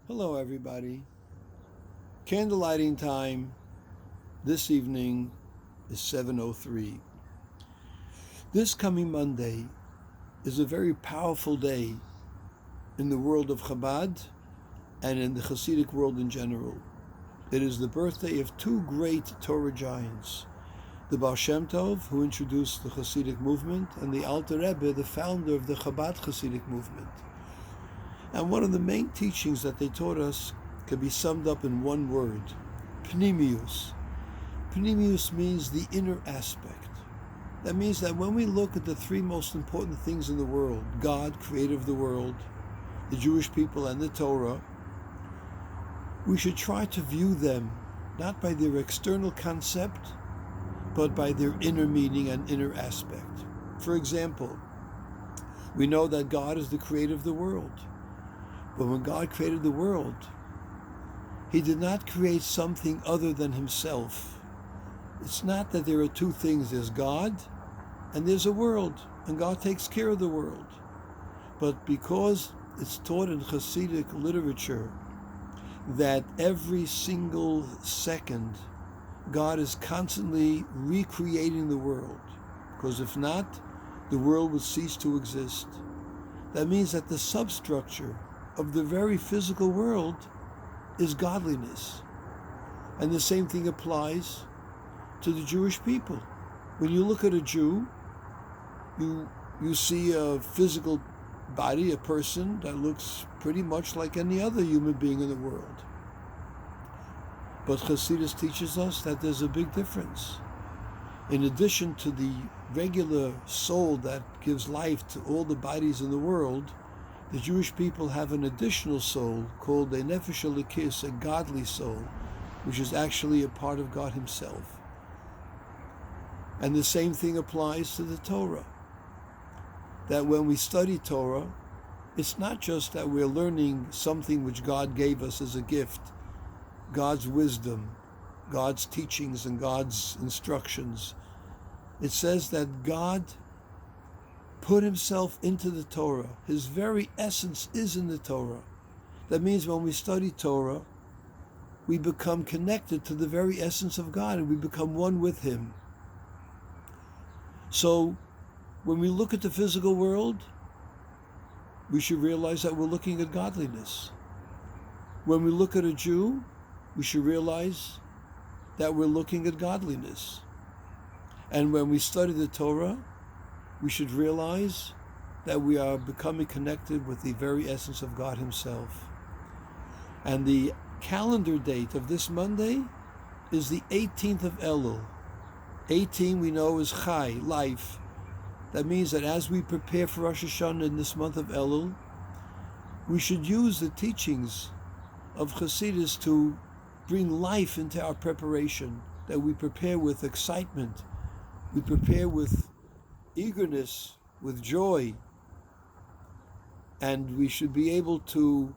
Hello everybody. Candlelighting time this evening is 7:03. This coming Monday is a very powerful day in the world of Chabad and in the Hasidic world in general. It is the birthday of two great Torah giants, the Baal Shem Tov, who introduced the Hasidic movement, and the Alter Rebbe, the founder of the Chabad Hasidic movement. And one of the main teachings that they taught us can be summed up in one word: Pnimius. Pnimius means the inner aspect. That means that when we look at the three most important things in the world, God, creator of the world, the Jewish people, and the Torah, we should try to view them not by their external concept, but by their inner meaning and inner aspect. For example, we know that God is the creator of the world. But when God created the world, He did not create something other than Himself. It's not that there are two things. There's God and there's a world, and God takes care of the world. But because it's taught in Hasidic literature that every single second God is constantly recreating the world, because if not, the world would cease to exist. That means that the substructure of the very physical world is godliness. And the same thing applies to the Jewish people. When you look at a Jew, you see a physical body, a person that looks pretty much like any other human being in the world. But Chassidus teaches us that there's a big difference. In addition to the regular soul that gives life to all the bodies in the world, the Jewish people have an additional soul called a nefesh elikis, a godly soul, which is actually a part of God Himself. And the same thing applies to the Torah. That when we study Torah, it's not just that we're learning something which God gave us as a gift, God's wisdom, God's teachings, and God's instructions. It says that God put Himself into the Torah. His very essence is in the Torah. That means when we study Torah, we become connected to the very essence of God, and we become one with Him. So when we look at the physical world, we should realize that we're looking at godliness. When we look at a Jew, we should realize that we're looking at godliness. And when we study the Torah, we should realize that we are becoming connected with the very essence of God Himself. And the calendar date of this Monday is the 18th of Elul. 18 we know is Chai, life. That means that as we prepare for Rosh Hashanah in this month of Elul, we should use the teachings of Chassidus to bring life into our preparation, that we prepare with excitement, we prepare with eagerness, with joy, and we should be able to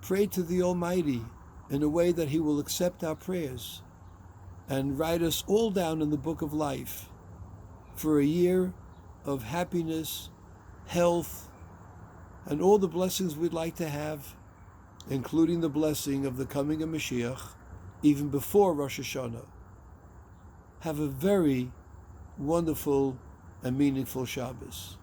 pray to the Almighty in a way that He will accept our prayers and write us all down in the book of life for a year of happiness, health, and all the blessings we'd like to have, including the blessing of the coming of Mashiach, even before Rosh Hashanah. Have a very wonderful and meaningful Shabbos.